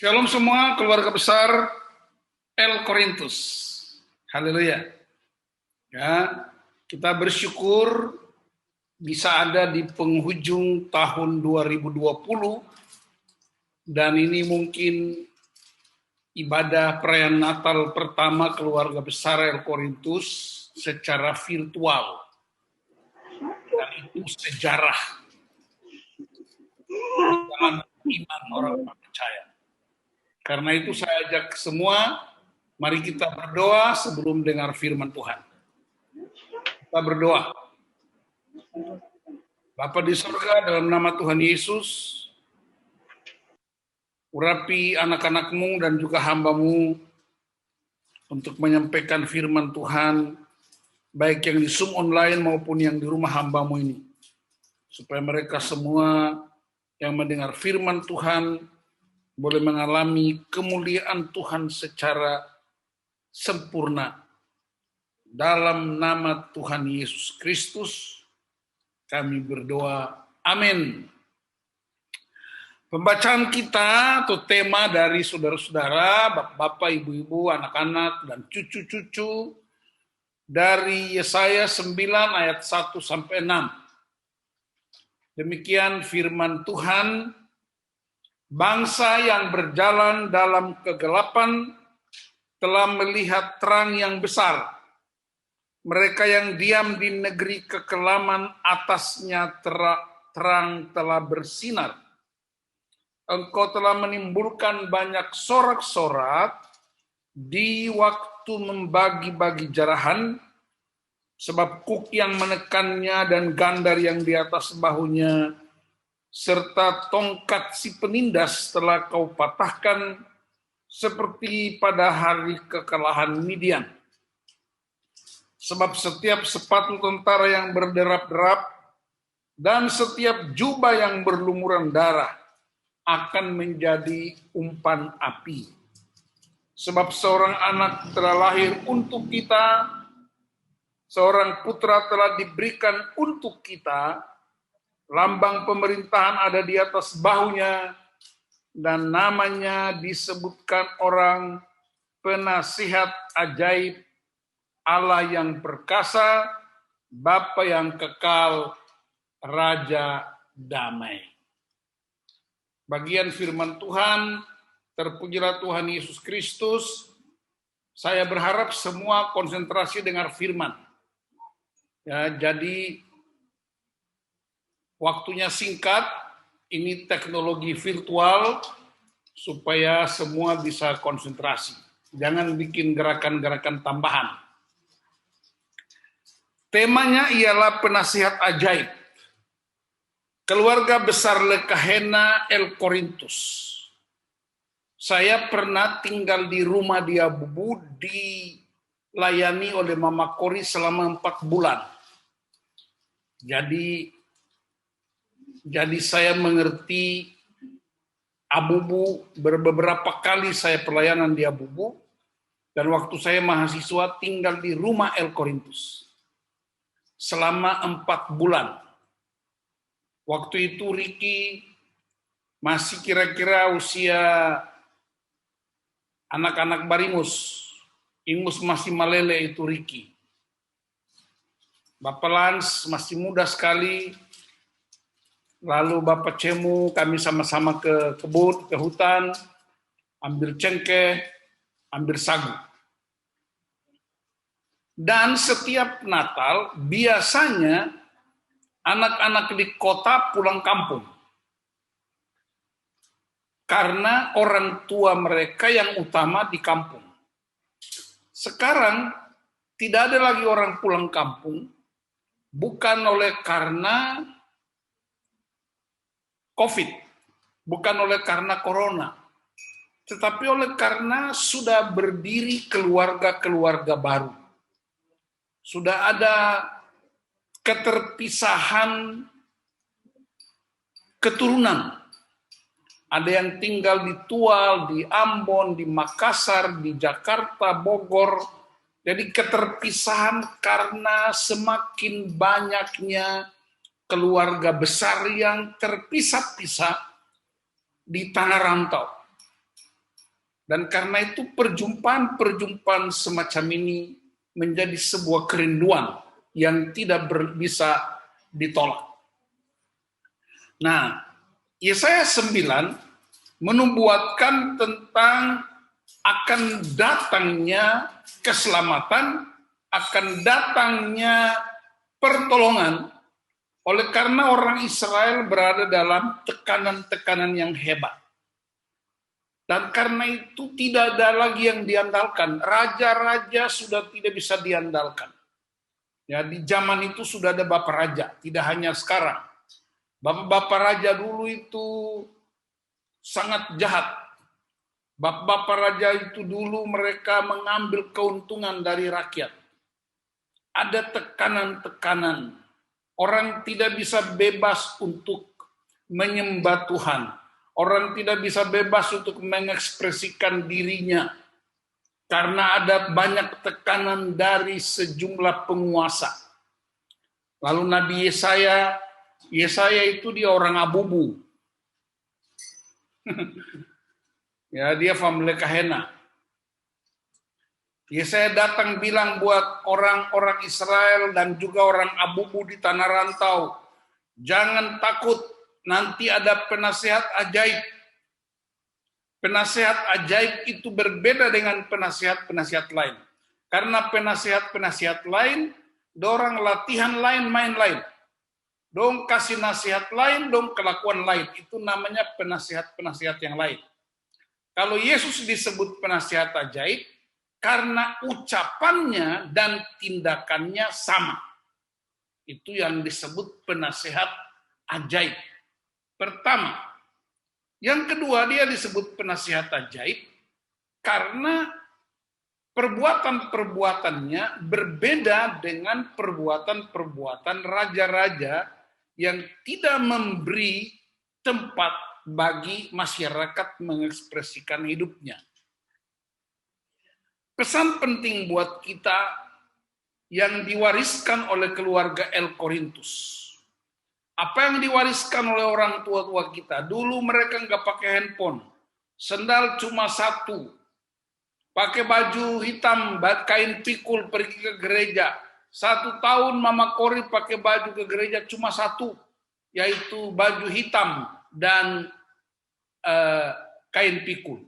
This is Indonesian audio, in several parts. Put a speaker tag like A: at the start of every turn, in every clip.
A: Shalom semua keluarga besar El Korintus. Haleluya. Ya, kita bersyukur bisa ada di penghujung tahun 2020 dan ini mungkin ibadah perayaan Natal pertama keluarga besar El Korintus secara virtual. Dan itu sejarah di dalam iman orang percaya. Karena itu saya ajak semua, mari kita berdoa sebelum dengar firman Tuhan. Kita berdoa. Bapa di surga, dalam nama Tuhan Yesus, urapi anak-anak-Mu dan juga hamba-Mu untuk menyampaikan firman Tuhan, baik yang di Zoom online maupun yang di rumah hamba-Mu ini. Supaya mereka semua yang mendengar firman Tuhan boleh mengalami kemuliaan Tuhan secara sempurna. Dalam nama Tuhan Yesus Kristus, kami berdoa. Amin. Pembacaan kita atau tema dari saudara-saudara, bapak, ibu-ibu, anak-anak, dan cucu-cucu dari Yesaya 9 ayat 1 sampai 6. Demikian firman Tuhan. Bangsa yang berjalan dalam kegelapan telah melihat terang yang besar. Mereka yang diam di negeri kekelaman, atasnya terang telah bersinar. Engkau telah menimbulkan banyak sorak-sorak di waktu membagi-bagi jarahan, sebab kuk yang menekannya dan gandar yang di atas bahunya serta tongkat si penindas telah kau patahkan seperti pada hari kekalahan Midian. Sebab setiap sepatu tentara yang berderap-derap dan setiap jubah yang berlumuran darah akan menjadi umpan api. Sebab seorang anak telah lahir untuk kita, seorang putra telah diberikan untuk kita, lambang pemerintahan ada di atas bahunya, dan namanya disebutkan orang penasihat ajaib, Allah yang perkasa, Bapa yang kekal, Raja damai. Bagian firman Tuhan, terpujilah Tuhan Yesus Kristus. Saya berharap semua konsentrasi dengar firman. Ya, jadi waktunya singkat, ini teknologi virtual supaya semua bisa konsentrasi. Jangan bikin gerakan-gerakan tambahan. Temanya ialah penasihat ajaib. Keluarga besar Lekahena El Korintus. Saya pernah tinggal di rumah dia Bubu, dilayani oleh Mama Kori selama 4 bulan. Jadi saya mengerti Abubu. Beberapa kali saya pelayanan di Abubu, dan waktu saya mahasiswa tinggal di rumah El Korintus selama 4 bulan. Waktu itu Ricky masih kira-kira usia anak-anak Baringus. Ingus masih malele itu Ricky. Bapak Lans masih muda sekali. Lalu Bapak Cemu, kami sama-sama ke kebun, ke hutan, ambil cengkeh, ambil sagu. Dan setiap Natal, biasanya anak-anak di kota pulang kampung. Karena orang tua mereka yang utama di kampung. Sekarang, tidak ada lagi orang pulang kampung, bukan oleh karena COVID, bukan oleh karena corona, tetapi oleh karena sudah berdiri keluarga-keluarga baru. Sudah ada keterpisahan keturunan. Ada yang tinggal di Tual, di Ambon, di Makassar, di Jakarta, Bogor. Jadi keterpisahan karena semakin banyaknya keluarga besar yang terpisah-pisah di tanah rantau. Dan karena itu perjumpaan-perjumpaan semacam ini menjadi sebuah kerinduan yang tidak bisa ditolak. Nah, Yesaya 9 menubuatkan tentang akan datangnya keselamatan, akan datangnya pertolongan, oleh karena orang Israel berada dalam tekanan-tekanan yang hebat. Dan karena itu tidak ada lagi yang diandalkan. Raja-raja sudah tidak bisa diandalkan. Ya, di zaman itu sudah ada bapak raja, tidak hanya sekarang. Bapak-bapak raja dulu itu sangat jahat. Bapak-bapak raja itu dulu mereka mengambil keuntungan dari rakyat. Ada tekanan-tekanan. Orang tidak bisa bebas untuk menyembah Tuhan. Orang tidak bisa bebas untuk mengekspresikan dirinya. Karena ada banyak tekanan dari sejumlah penguasa. Lalu Nabi Yesaya itu dia orang abubu. Ya, dia family kahena. Yesaya datang bilang buat orang-orang Israel dan juga orang abubu di tanah rantau, jangan takut, nanti ada penasehat ajaib. Penasehat ajaib itu berbeda dengan penasehat-penasehat lain. Karena penasehat-penasehat lain, dorang latihan lain, main lain. Dong kasih nasihat lain, dong kelakuan lain. Itu namanya penasehat-penasehat yang lain. Kalau Yesus disebut penasihat ajaib, karena ucapannya dan tindakannya sama. Itu yang disebut penasihat ajaib. Pertama. Yang kedua, dia disebut penasihat ajaib karena perbuatan-perbuatannya berbeda dengan perbuatan-perbuatan raja-raja yang tidak memberi tempat bagi masyarakat mengekspresikan hidupnya. Pesan penting buat kita yang diwariskan oleh keluarga El Korintus. Apa yang diwariskan oleh orang tua-tua kita? Dulu mereka nggak pakai handphone. Sendal cuma satu. Pakai baju hitam, kain pikul pergi ke gereja. 1 tahun Mama Kori pakai baju ke gereja cuma satu. Yaitu baju hitam dan kain pikul.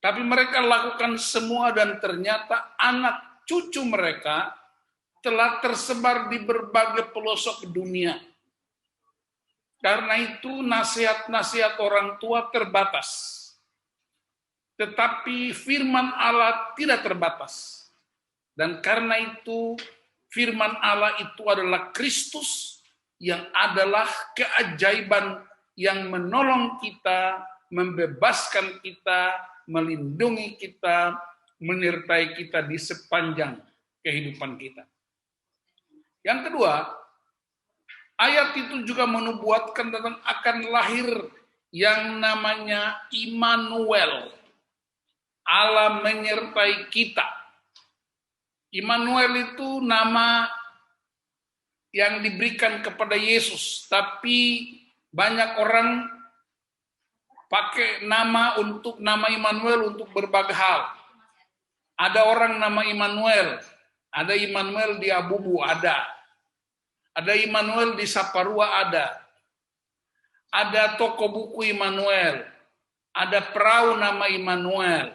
A: Tapi mereka lakukan semua dan ternyata anak cucu mereka telah tersebar di berbagai pelosok dunia. Karena itu nasihat-nasihat orang tua terbatas. Tetapi firman Allah tidak terbatas. Dan karena itu firman Allah itu adalah Kristus yang adalah keajaiban yang menolong kita, membebaskan kita, melindungi kita, menyertai kita di sepanjang kehidupan kita. Yang kedua, ayat itu juga menubuatkan tentang akan lahir yang namanya Immanuel. Allah menyertai kita. Immanuel itu nama yang diberikan kepada Yesus, tapi banyak orang pakai nama Immanuel untuk berbagai hal. Ada orang nama Immanuel, ada Immanuel di Abubu, ada Immanuel di Saparua, ada toko buku Immanuel, ada perahu nama Immanuel.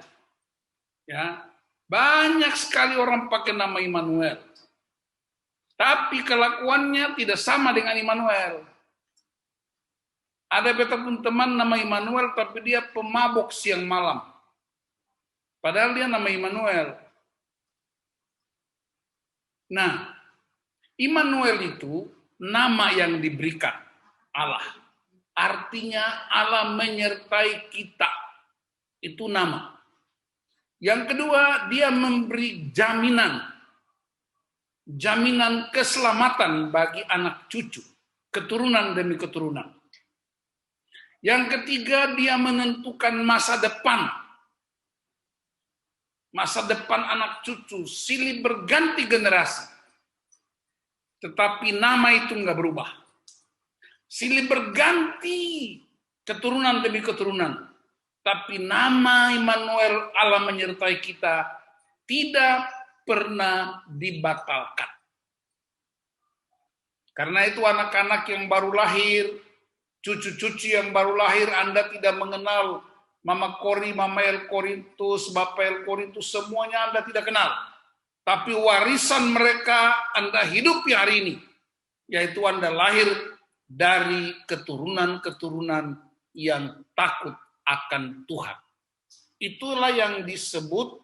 A: Ya, banyak sekali orang pakai nama Immanuel. Tapi kelakuannya tidak sama dengan Immanuel. Ada betapun teman nama Immanuel, tapi dia pemabok siang malam. Padahal dia nama Immanuel. Nah, Immanuel itu nama yang diberikan Allah. Artinya Allah menyertai kita. Itu nama. Yang kedua, dia memberi jaminan keselamatan bagi anak cucu, keturunan demi keturunan. Yang ketiga, dia menentukan masa depan anak cucu, silih berganti generasi. Tetapi nama itu enggak berubah. Silih berganti keturunan demi keturunan. tapi nama Immanuel, Allah menyertai kita, tidak pernah dibatalkan. Karena itu anak-anak yang baru lahir, cucu-cucu yang baru lahir, Anda tidak mengenal Mama Kori, Mama El Korintus, Bapak El Korintus, semuanya Anda tidak kenal. Tapi warisan mereka Anda hidupi hari ini, yaitu Anda lahir dari keturunan-keturunan yang takut akan Tuhan. Itulah yang disebut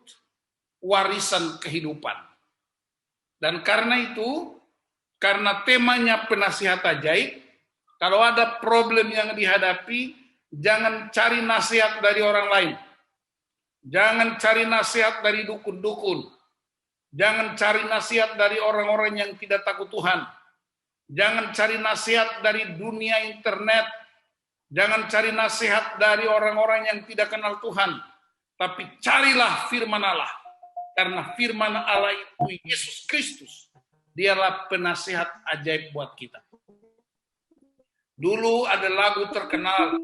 A: warisan kehidupan. Dan karena itu, karena temanya penasihat ajaib, kalau ada problem yang dihadapi, jangan cari nasihat dari orang lain. Jangan cari nasihat dari dukun-dukun. Jangan cari nasihat dari orang-orang yang tidak takut Tuhan. Jangan cari nasihat dari dunia internet. Jangan cari nasihat dari orang-orang yang tidak kenal Tuhan. Tapi carilah firman Allah. Karena firman Allah itu Yesus Kristus. Dialah penasihat ajaib buat kita. Dulu ada lagu terkenal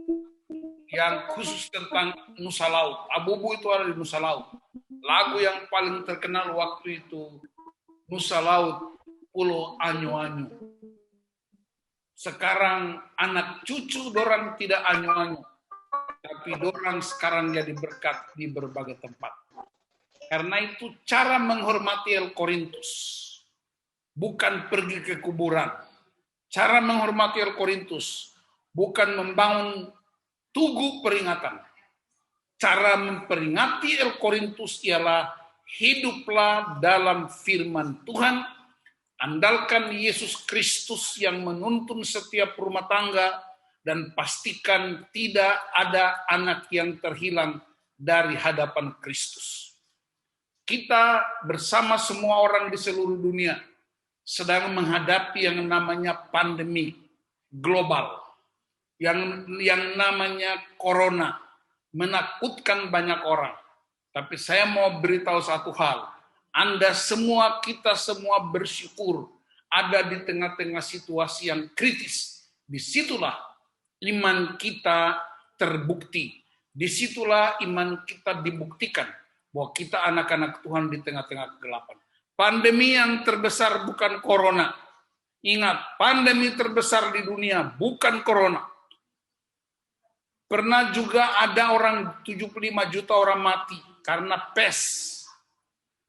A: yang khusus tentang Nusa Laut. Abu-Abu itu ada di Nusa Laut. Lagu yang paling terkenal waktu itu Nusa Laut, Pulau Anyo-Anyo. Sekarang anak cucu dorang tidak anyo-anyo, tapi dorang sekarang jadi berkat di berbagai tempat. Karena itu cara menghormati El Korintus bukan pergi ke kuburan. Cara menghormati El Korintus bukan membangun tugu peringatan. Cara memperingati El Korintus ialah hiduplah dalam firman Tuhan, andalkan Yesus Kristus yang menuntun setiap rumah tangga, dan pastikan tidak ada anak yang terhilang dari hadapan Kristus. Kita bersama semua orang di seluruh dunia sedang menghadapi yang namanya pandemi global, yang namanya corona, menakutkan banyak orang. Tapi saya mau beritahu satu hal, Anda semua, kita semua bersyukur ada di tengah-tengah situasi yang kritis. Disitulah iman kita terbukti, disitulah iman kita dibuktikan bahwa kita anak-anak Tuhan di tengah-tengah kegelapan. Pandemi yang terbesar bukan corona. Ingat, pandemi terbesar di dunia bukan corona. Pernah juga ada orang 75 juta orang mati karena pes.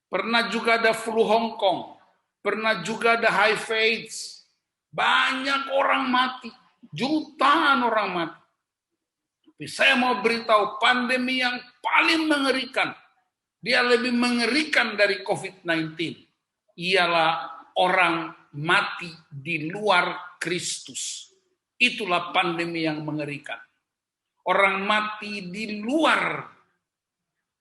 A: Pernah juga ada flu Hong Kong. Pernah juga ada HIV AIDS. Banyak orang mati. Jutaan orang mati. Tapi saya mau beritahu pandemi yang paling mengerikan, dia lebih mengerikan dari COVID-19. Ialah orang mati di luar Kristus. Itulah pandemi yang mengerikan. Orang mati di luar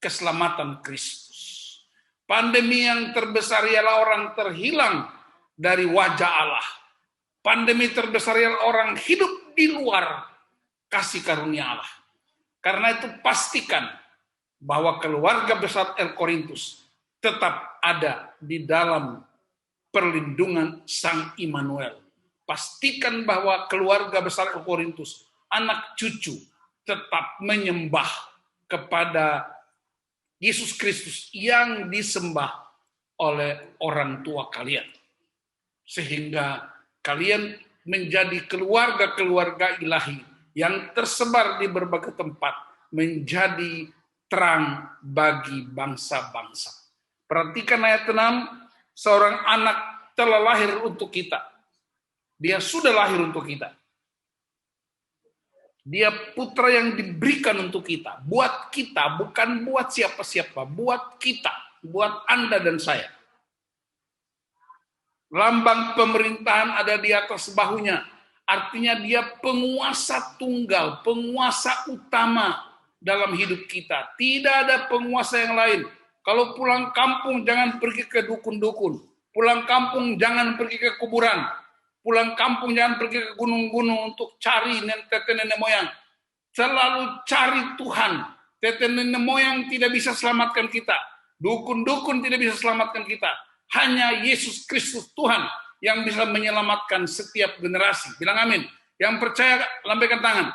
A: keselamatan Kristus. Pandemi yang terbesar ialah orang terhilang dari wajah Allah. Pandemi terbesar ialah orang hidup di luar kasih karunia Allah. Karena itu pastikan bahwa keluarga besar El Korintus tetap ada di dalam perlindungan Sang Immanuel. Pastikan bahwa keluarga besar El Korintus, anak cucu, tetap menyembah kepada Yesus Kristus yang disembah oleh orang tua kalian. Sehingga kalian menjadi keluarga-keluarga ilahi yang tersebar di berbagai tempat, menjadi terang bagi bangsa-bangsa. Perhatikan ayat 6, seorang anak telah lahir untuk kita. Dia sudah lahir untuk kita. Dia putra yang diberikan untuk kita. Buat kita, bukan buat siapa-siapa. Buat kita, buat Anda dan saya. Lambang pemerintahan ada di atas bahunya. Artinya dia penguasa tunggal, penguasa utama dalam hidup kita. Tidak ada penguasa yang lain. Kalau pulang kampung jangan pergi ke dukun-dukun. Pulang kampung jangan pergi ke kuburan. Pulang kampung jangan pergi ke gunung-gunung untuk cari nenek moyang. Selalu cari Tuhan. Nenek moyang tidak bisa selamatkan kita. Dukun-dukun tidak bisa selamatkan kita. Hanya Yesus Kristus Tuhan yang bisa menyelamatkan setiap generasi. Bilang amin. Yang percaya lambaikan tangan.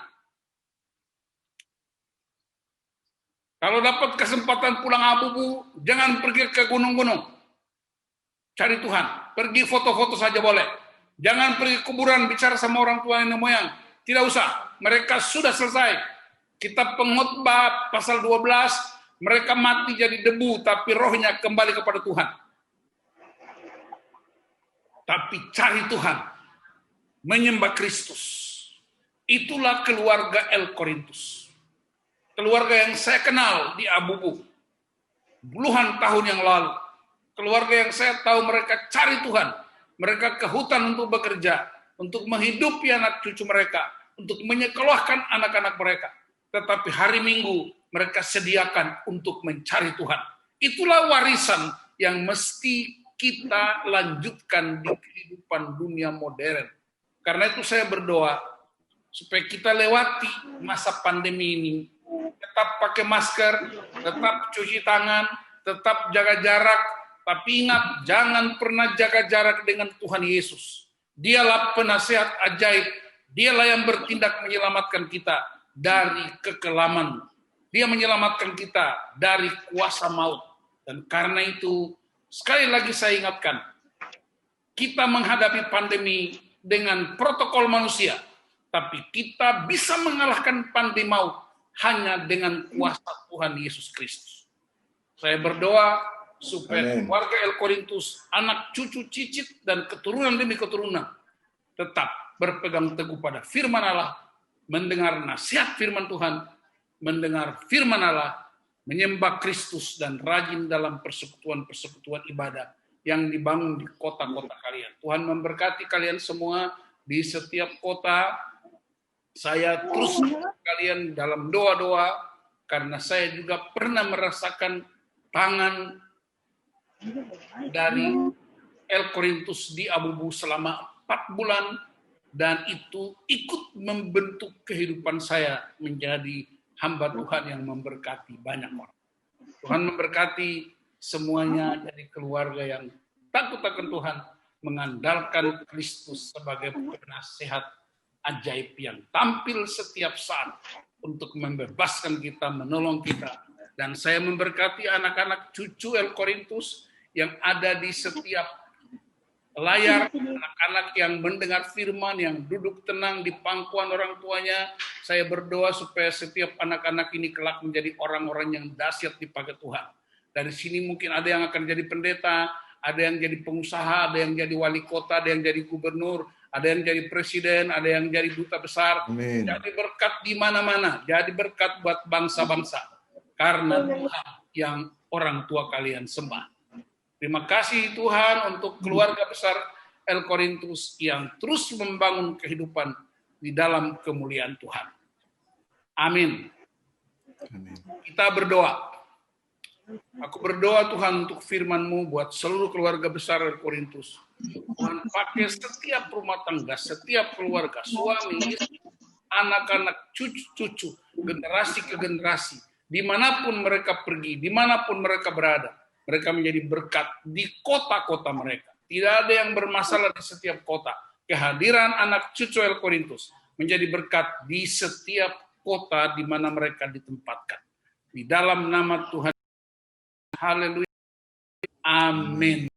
A: Kalau dapat kesempatan pulang abu-abu, jangan pergi ke gunung-gunung. Cari Tuhan. Pergi foto-foto saja boleh. Jangan pergi kuburan bicara sama orang tua nenek moyang. Tidak usah. Mereka sudah selesai. Kitab Pengkhotbah pasal 12, mereka mati jadi debu, tapi rohnya kembali kepada Tuhan. Tapi cari Tuhan. Menyembah Kristus. Itulah keluarga El Korintus. Keluarga yang saya kenal di Abubu. Puluhan tahun yang lalu. Keluarga yang saya tahu mereka cari Tuhan. Mereka ke hutan untuk bekerja. Untuk menghidupi anak cucu mereka. Untuk menyekolahkan anak-anak mereka. Tetapi hari Minggu mereka sediakan untuk mencari Tuhan. Itulah warisan yang mesti kita lanjutkan di kehidupan dunia modern. Karena itu saya berdoa supaya kita lewati masa pandemi ini. Tetap pakai masker, tetap cuci tangan, tetap jaga jarak. Tapi ingat, jangan pernah jaga jarak dengan Tuhan Yesus. Dialah penasihat ajaib. Dialah yang bertindak menyelamatkan kita dari kekelaman. Dia menyelamatkan kita dari kuasa maut. Dan karena itu, sekali lagi saya ingatkan, kita menghadapi pandemi dengan protokol manusia, tapi kita bisa mengalahkan pandemi maut hanya dengan kuasa Tuhan Yesus Kristus. Saya berdoa supaya keluarga El Korintus, anak cucu cicit dan keturunan demi keturunan tetap berpegang teguh pada firman Allah, mendengar nasihat firman Tuhan, mendengar firman Allah, menyembah Kristus dan rajin dalam persekutuan-persekutuan ibadah yang dibangun di kota-kota kalian. Tuhan memberkati kalian semua di setiap kota. Saya terus kalian dalam doa-doa karena saya juga pernah merasakan tangan dari El Korintus di Abubu selama 4 bulan dan itu ikut membentuk kehidupan saya menjadi hamba Tuhan yang memberkati banyak orang. Tuhan memberkati semuanya jadi keluarga yang takut akan Tuhan, mengandalkan Kristus sebagai penasihat ajaib yang tampil setiap saat untuk membebaskan kita, menolong kita. Dan saya memberkati anak-anak cucu El Korintus yang ada di setiap layar, anak-anak yang mendengar firman, yang duduk tenang di pangkuan orang tuanya. Saya berdoa supaya setiap anak-anak ini kelak menjadi orang-orang yang dahsyat dipakai Tuhan. Dari sini mungkin ada yang akan jadi pendeta, ada yang jadi pengusaha, ada yang jadi wali kota, ada yang jadi gubernur, ada yang jadi presiden, ada yang jadi duta besar. Amin. Jadi berkat di mana-mana, jadi berkat buat bangsa-bangsa. Karena Tuhan yang orang tua kalian sembah. Terima kasih Tuhan untuk keluarga besar El Korintus yang terus membangun kehidupan di dalam kemuliaan Tuhan. Amin. Kita berdoa. Aku berdoa Tuhan untuk firman-Mu buat seluruh keluarga besar El Korintus. Tuhan pakai setiap rumah tangga, setiap keluarga, suami, istri, anak-anak, cucu-cucu, generasi ke generasi. Dimanapun mereka pergi, dimanapun mereka berada. Mereka menjadi berkat di kota-kota mereka. Tidak ada yang bermasalah di setiap kota. Kehadiran anak cucu El Korintus menjadi berkat di setiap kota di mana mereka ditempatkan. Di dalam nama Tuhan. Haleluya. Amin.